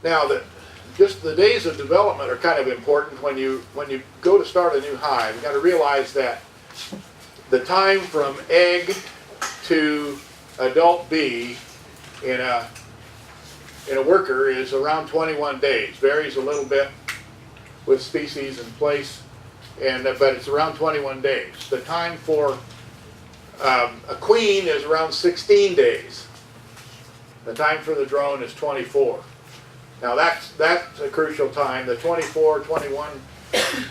Now, just the days of development are kind of important when you go to start a new hive. You've got to realize that the time from egg to adult bee in a worker is around 21 days. Varies a little bit with species and place, but it's around 21 days. The time for a queen is around 16 days. The time for the drone is 24. Now that's a crucial time. The 24, 21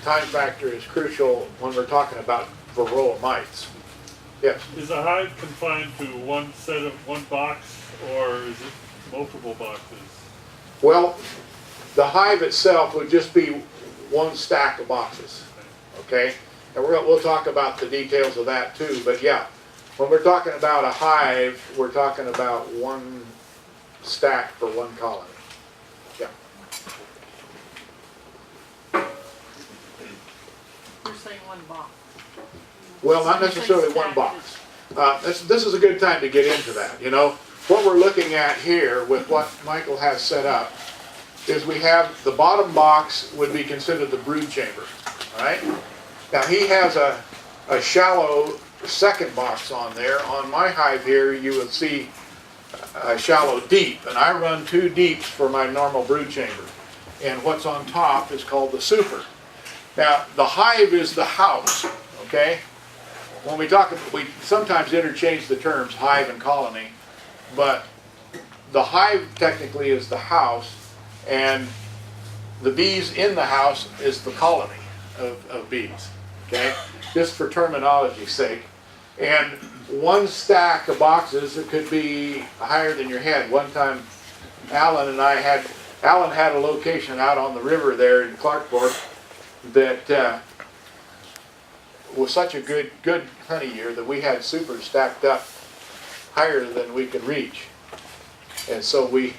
time factor is crucial when we're talking about varroa mites. Yes? Is a hive confined to one box, or is it multiple boxes? Well, the hive itself would just be one stack of boxes, okay? And we'll talk about the details of that too, but yeah, when we're talking about a hive, we're talking about one stack for one colony. Yeah. You're saying one box. Well, not necessarily one box. This is a good time to get into that. You know, what we're looking at here with what Michael has set up is we have the bottom box would be considered the brood chamber. All right. Now he has a shallow second box on there. On my hive here, you would see a shallow deep, and I run 2 deeps for my normal brood chamber. And what's on top is called the super. Now the hive is the house. Okay. When we talk, we sometimes interchange the terms hive and colony, but the hive technically is the house, and the bees in the house is the colony of bees, okay? Just for terminology's sake. And one stack of boxes, it could be higher than your head. One time, Alan had a location out on the river there in Clarkport that was such a good honey year that we had supers stacked up higher than we could reach, and so we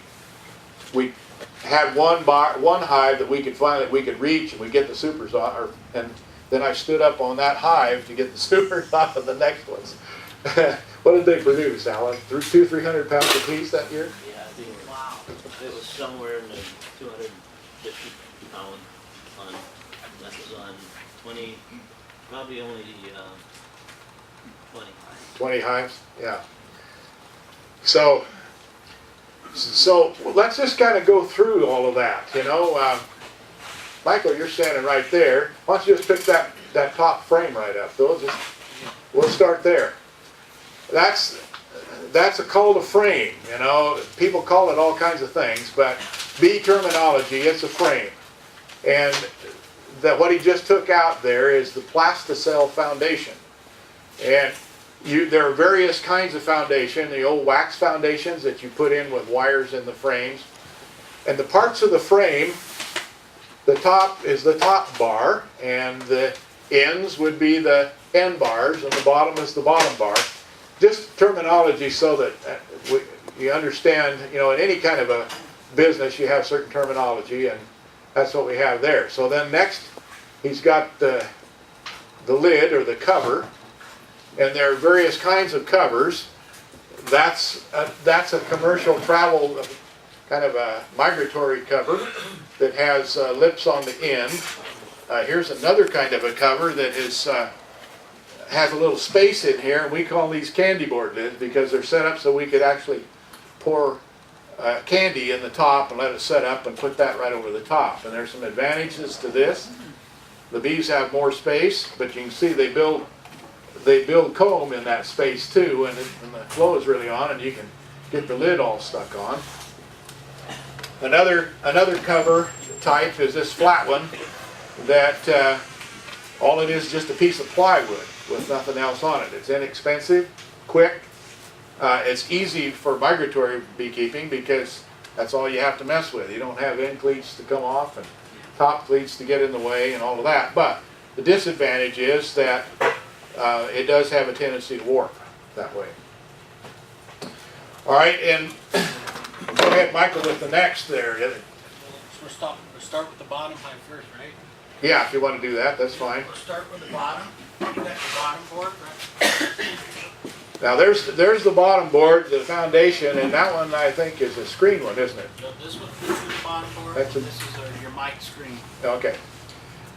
had one hive that we could reach, and we get the supers on, and then I stood up on that hive to get the supers off of the next ones. What did they produce, Alan? 200-300 pounds apiece that year? Yeah, I think it was somewhere in the 250 pound on, that was on 20. Probably only 20 hives. 20 hives, yeah. So let's just kind of go through all of that, you know. Michael, you're standing right there. Why don't you just pick that top frame right up? We'll start there. That's called a frame, you know. People call it all kinds of things, but bee terminology, it's a frame. And that what he just took out there is the plasticell foundation. And there are various kinds of foundation, the old wax foundations that you put in with wires in the frames. And the parts of the frame, the top is the top bar, and the ends would be the end bars, and the bottom is the bottom bar. Just terminology so that you understand, you know, in any kind of a business you have certain terminology, and that's what we have there. So then next, he's got the lid or the cover, and there are various kinds of covers. That's a commercial travel kind of a migratory cover that has lips on the end. Here's another kind of a cover that has a little space in here, and we call these candy board lids because they're set up so we could actually pour candy in the top and let it set up and put that right over the top. And there's some advantages to this. The bees have more space, but you can see they build comb in that space too, and the flow is really on, and you can get the lid all stuck on. Another cover type is this flat one that all it is just a piece of plywood with nothing else on it. It's inexpensive, quick. It's easy for migratory beekeeping because that's all you have to mess with. You don't have end cleats to come off and top cleats to get in the way and all of that. But the disadvantage is that it does have a tendency to warp that way. All right, and go ahead, Michael, with the next there. We'll start with the bottom hive first, right? Yeah, if you want to do that, that's fine. We'll start with the bottom. You got the bottom board, right? Now there's the bottom board, the foundation, and that one I think is a screen one, isn't it? So this is the bottom board, That's a- this is your mic screen. Okay.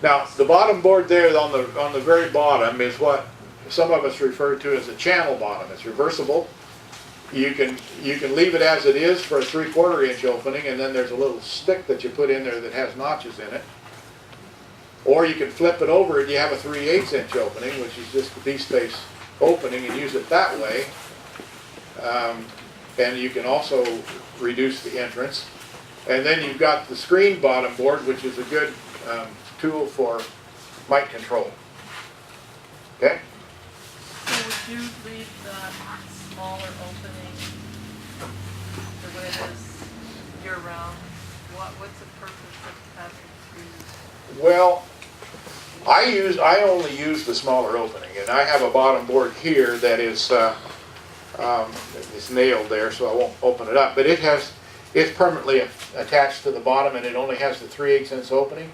Now, the bottom board there on the very bottom is what some of us refer to as a channel bottom. It's reversible. You can leave it as it is for a 3/4 inch opening, and then there's a little stick that you put in there that has notches in it. Or you can flip it over and you have a 3/8 inch opening, which is just the B-space opening, and use it that way. And you can also reduce the entrance. And then you've got the screen bottom board, which is a good tool for mic control. Okay? So would you leave that smaller opening the way it is year round? What's the purpose of having three? Well, I only use the smaller opening, and I have a bottom board here that is it's nailed there, so I won't open it up. But it's permanently attached to the bottom, and it only has the 3/8 inch opening.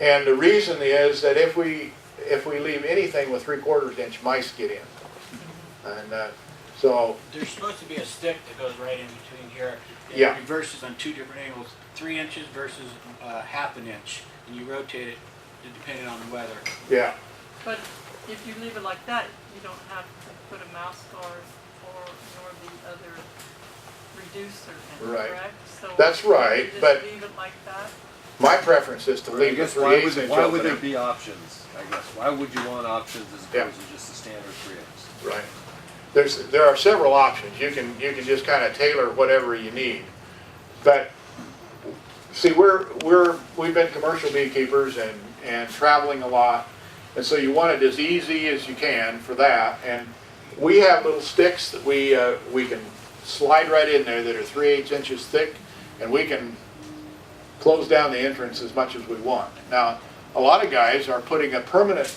And the reason is that if we leave anything with 3/4 inch, mice get in, and so There's supposed to be a stick that goes right in between here. It Yeah. reverses on 2 different angles, 3 inches versus 1/2 inch, and you rotate it depending on the weather. yeah. But if you leave it like that, you don't have to put a mouse guard or nor the other reducer in, Right. correct? So That's right, you just but- leave it like that? My preference is to I leave the guess 3/8 inch why would there opening. be options? I guess why would you want options as Yeah. opposed to just the standard 3/8? Right. There are several options. You can just kind of tailor whatever you need. But see, we've been commercial beekeepers and traveling a lot, and so you want it as easy as you can for that. And we have little sticks that we can slide right in there that are 3/8 inches thick, and we can close down the entrance as much as we want. Now, a lot of guys are putting a permanent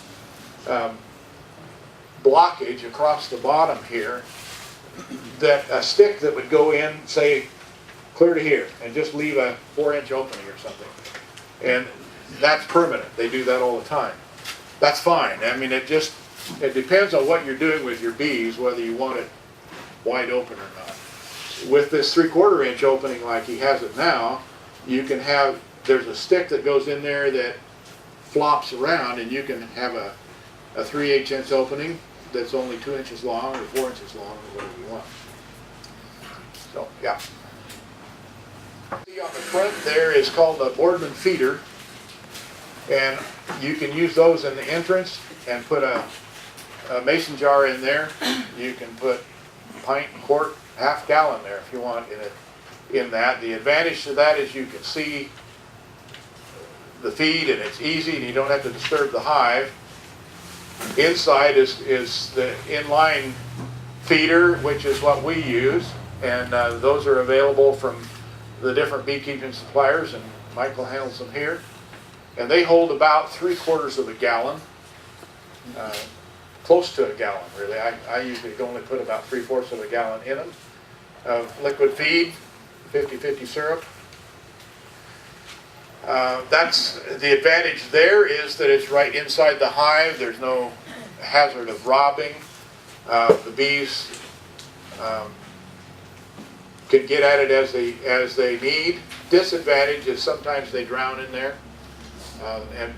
blockage across the bottom here, that a stick that would go in, say, clear to here, and just leave a 4-inch opening or something. And that's permanent. They do that all the time. That's fine. I mean, it depends on what you're doing with your bees, whether you want it wide open or not. With this 3/4 inch opening like he has it now, there's a stick that goes in there that flops around, and you can have a 3/8 inch opening that's only 2 inches long or 4 inches long or whatever you want. So, yeah. See on the front there is called a Boardman feeder, and you can use those in the entrance and put a mason jar in there. You can put pint, quart, half-gallon there if you want in that. The advantage to that is you can see the feed, and it's easy, and you don't have to disturb the hive. Inside is the inline feeder, which is what we use, and those are available from the different beekeeping suppliers, and Michael handles them here. And they hold about 3/4 of a gallon, close to a gallon really. I usually only put about 3/4 of a gallon in them of liquid feed, 50/50 syrup. That's the advantage there, is that it's right inside the hive. There's no hazard of robbing. The bees can get at it as they need. Disadvantage is sometimes they drown in there, and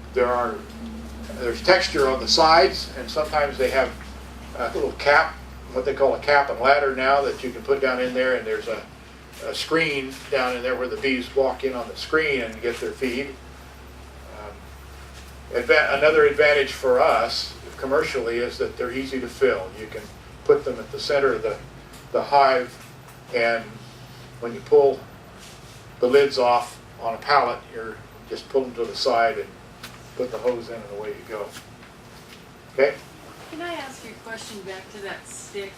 there's texture on the sides, and sometimes they have a little cap, what they call a cap and ladder now, that you can put down in there, and there's a screen down in there where the bees walk in on the screen and get their feed. Another advantage for us commercially is that they're easy to fill. You can put them at the center of the hive, and when you pull the lids off on a pallet, you're just pull them to the side and put the hose in, and away you go. Okay? Can I ask you a question back to that stick?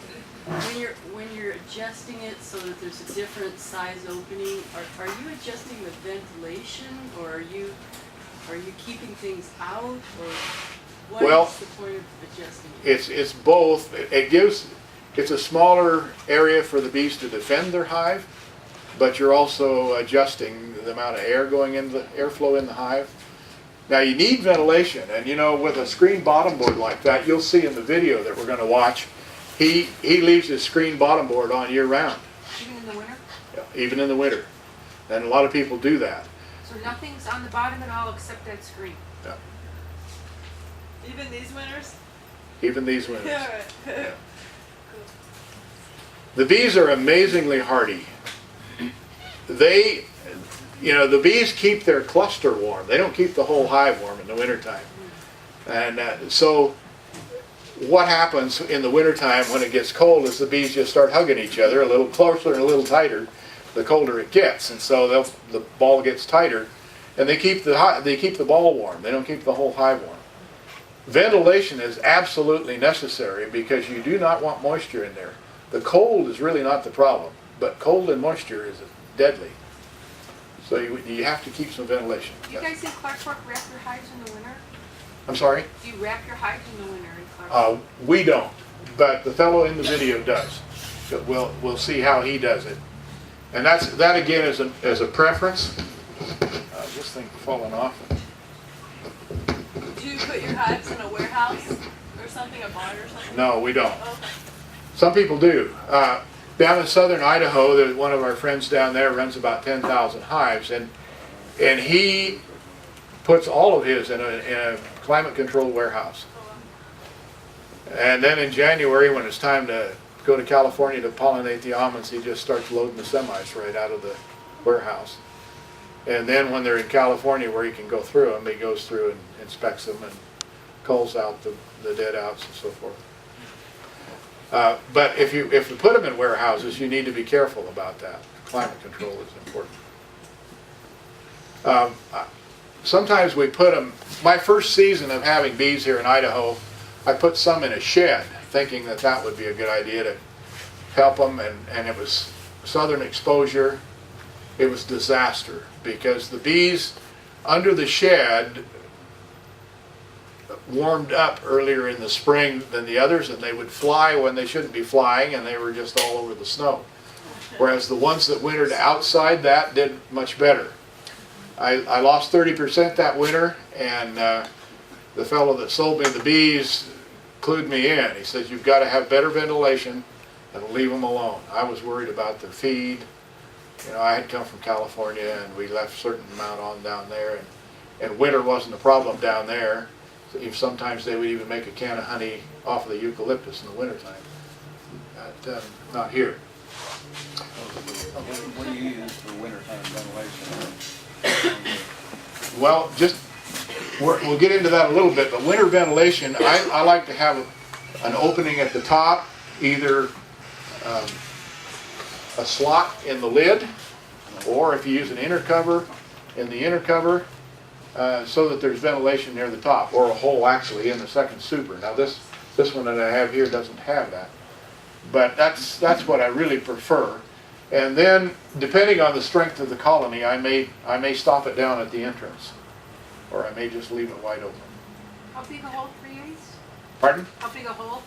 When you're adjusting it so that there's a different size opening, are you adjusting the ventilation, or are you keeping things out, or what's the point of adjusting it? It's both. It's a smaller area for the bees to defend their hive, but you're also adjusting the amount of air going in, the airflow in the hive. Now you need ventilation, and with a screen bottom board like that, you'll see in the video that we're going to watch he leaves his screen bottom board on year round, Even in the winter? even in the winter. And a lot of people do that. So nothing's on the bottom at all except that screen? Even these winters? Even these winters. Yeah. The bees are amazingly hardy. They, the bees keep their cluster warm. They don't keep the whole hive warm in the wintertime. And so what happens in the wintertime when it gets cold is the bees just start hugging each other a little closer and a little tighter the colder it gets. And so the ball gets tighter, and they keep the ball warm. They don't keep the whole hive warm. Ventilation is absolutely necessary because you do not want moisture in there. The cold is really not the problem, but cold and moisture is deadly. So you have to keep some ventilation. Do you guys in Clark Fork wrap your hives in the winter? I'm sorry? Do you wrap your hives in the winter in Clark Fork? We don't, but the fellow in the video does. So we'll see how he does it. And that again is a preference. This thing falling off. Do you put your hives in a warehouse or something, a barn or something? No, we don't. Okay. Some people do. Down in southern Idaho, there's one of our friends down there runs about 10,000 hives, and he puts all of his in a climate-controlled warehouse. And then in January, when it's time to go to California to pollinate the almonds, he just starts loading the semis right out of the warehouse. And then when they're in California where he can go through them, he goes through and inspects them and culls out the dead outs and so forth. But if you put them in warehouses, you need to be careful about that. Climate control is important. Sometimes we put them, my first season of having bees here in Idaho, I put some in a shed, thinking that would be a good idea to help them, and it was southern exposure. It was disaster because the bees under the shed warmed up earlier in the spring than the others, and they would fly when they shouldn't be flying, and they were just all over the snow. Whereas the ones that wintered outside that did much better. I lost 30% that winter, and the fellow that sold me the bees clued me in. He says, you've got to have better ventilation and leave them alone. I was worried about their feed. I had come from California, and we left a certain amount on down there, and winter wasn't a problem down there. So sometimes they would even make a can of honey off of the eucalyptus in the wintertime. Not here. What do you use for wintertime ventilation? Well, we'll get into that a little bit, but winter ventilation, I like to have an opening at the top, either a slot in the lid, or if you use an inner cover, in the inner cover, so that there's ventilation near the top, or a hole actually in the second super. Now this one that I have here doesn't have that, but that's what I really prefer. And then, depending on the strength of the colony, I may stop it down at the entrance, or I may just leave it wide open. How big a hole, 3/8? Pardon? How big a hole?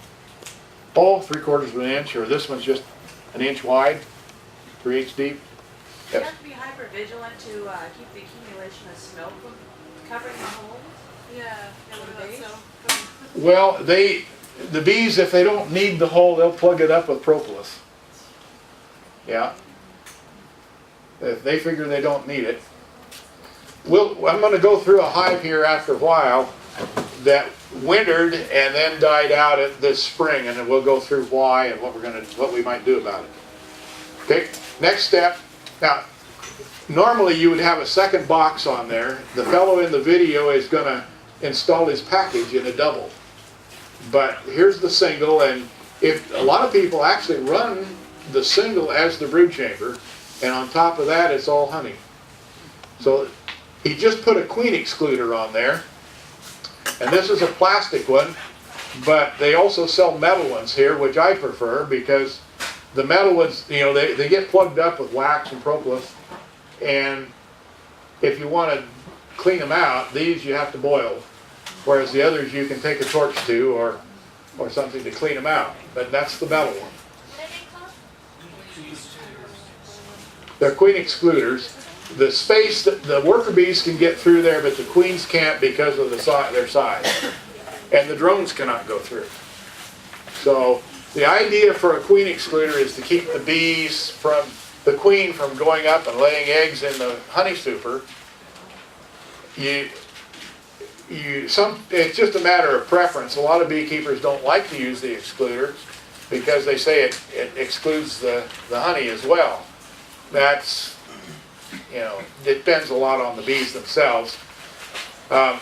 Oh, 3/4 of an inch, or this one's just an inch wide, 3/8 deep. You have to be hyper vigilant to keep the accumulation of snow from covering the holes. Yeah. What about Bees? so? Well, the bees, if they don't need the hole, they'll plug it up with propolis. Yeah. If they figure they don't need it. I'm going to go through a hive here after a while that wintered and then died out this spring, and then we'll go through why and what we might do about it. Okay. Next step. Now, normally you would have a second box on there. The fellow in the video is going to install his package in a double. But here's the single, and if a lot of people actually run the single as the brood chamber, and on top of that it's all honey. So he just put a queen excluder on there, and this is a plastic one, but they also sell metal ones here, which I prefer because the metal ones, they get plugged up with wax and propolis, and if you want to clean them out, these you have to boil, whereas the others you can take a torch to or something to clean them out. But that's the metal one. They're queen excluders. The space that the worker bees can get through there, but the queens can't because of their size, and the drones cannot go through. So The idea for a queen excluder is to keep the queen from going up and laying eggs in the honey super. It's just a matter of preference. A lot of beekeepers don't like to use the excluder because they say it excludes the honey as well. That's, it depends a lot on the bees themselves. The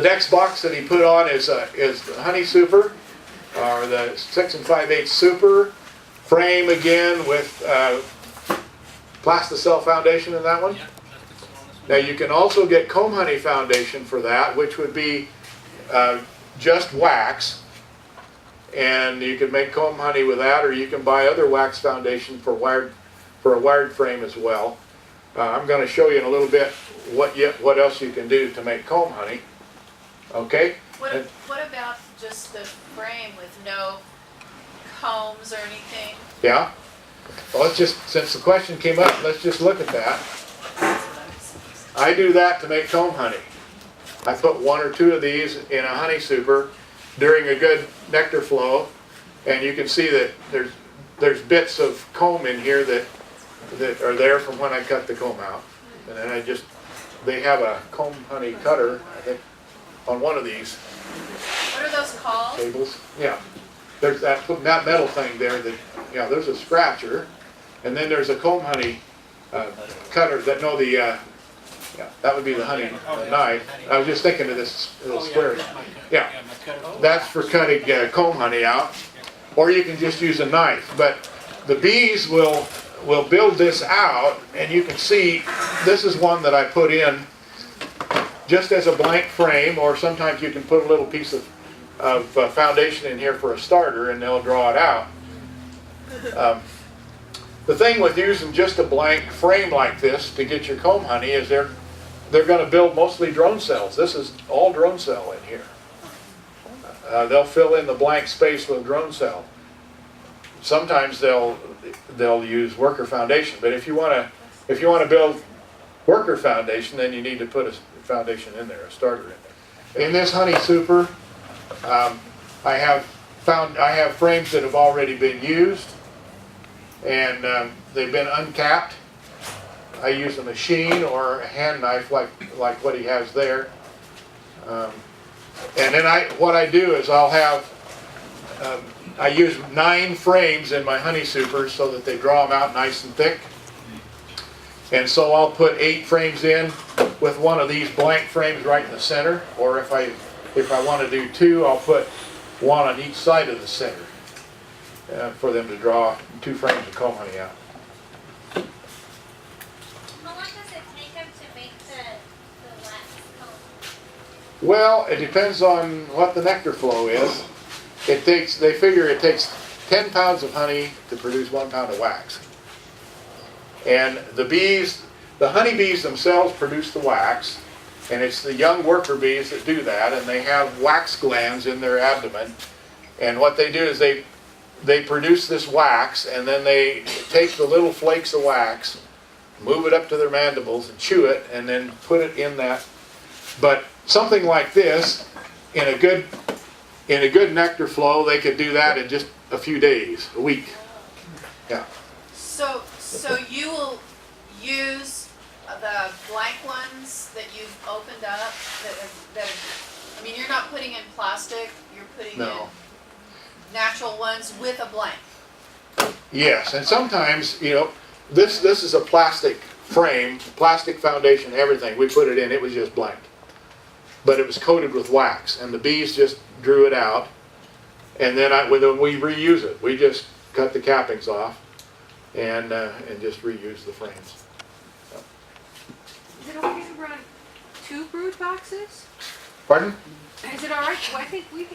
next box that he put on is the honey super, or the 6 5/8 super frame again with plasticell foundation in that one. Yeah, that's the smallest Now one. you can also get comb honey foundation for that, which would be just wax, and you can make comb honey with that, or you can buy other wax foundation for a wired frame as well. I'm going to show you in a little bit what else you can do to make comb honey. Okay? What about just the frame with no combs or anything? Yeah? Well, since the question came up, let's just look at that. I do that to make comb honey. I put 1 or 2 of these in a honey super during a good nectar flow, and you can see that there's bits of comb in here that are there from when I cut the comb out. And then they have a comb honey cutter, I think, on one of these What are those called? tables. Yeah. There's that metal thing there there's a scratcher, and then there's a comb honey cutter that that would be the honey knife. I was just thinking of this little square. That's my cut. Yeah. My cutter. That's for cutting comb honey out, or you can just use a knife. But the bees will build this out, and you can see this is one that I put in just as a blank frame, or sometimes you can put a little piece of foundation in here for a starter, and they'll draw it out. The thing with using just a blank frame like this to get your comb honey is they're going to build mostly drone cells. This is all drone cell in here. They'll fill in the blank space with drone cell. Sometimes they'll use worker foundation, but if you want to build worker foundation, then you need to put a foundation in there, a starter in there. In this honey super, I have frames that have already been used, and they've been uncapped. I use a machine or a hand knife like what he has there. And then what I do is I use 9 frames in my honey supers so that they draw them out nice and thick. And so I'll put 8 frames in with one of these blank frames right in the center, or if I want to do 2, I'll put 1 on each side of the center for them to draw 2 frames of comb honey out. How long does it take them to make the wax comb? Well, it depends on what the nectar flow is. They figure it takes 10 pounds of honey to produce 1 pound of wax. And the honey bees themselves produce the wax, and it's the young worker bees that do that, and they have wax glands in their abdomen. And what they do is they produce this wax, and then they take the little flakes of wax, move it up to their mandibles and chew it, and then put it in that. But something like this, in a good nectar flow, they could do that in just a few days, a week. Yeah. So you will use the blank ones that you've opened up I mean, you're not putting in plastic, you're putting in natural ones with a blank. Yes, and sometimes, this is a plastic frame, plastic foundation, everything. We put it in, it was just blank. But it was coated with wax, and the bees just drew it out. And then when we reuse it, we just cut the cappings off and just reuse the frames. Is it okay to run 2 brood boxes? Pardon? Is it all right? Well, I think we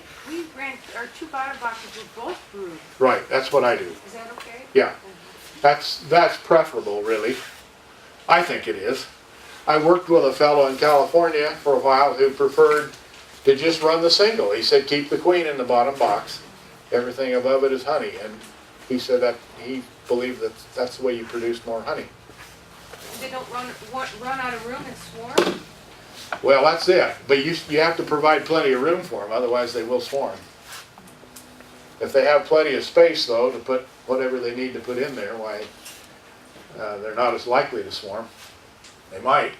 ran our 2 bottom boxes with both brood. Right, that's what I do. Is that okay? Yeah, that's preferable, really. I think it is. I worked with a fellow in California for a while who preferred to just run the single. He said keep the queen in the bottom box. Everything above it is honey. And he said that he believed that's the way you produce more honey. They don't run out of room and swarm? Well, that's it. But you have to provide plenty of room for them, otherwise they will swarm. If they have plenty of space though to put whatever they need to put in there, why, they're not as likely to swarm. They might.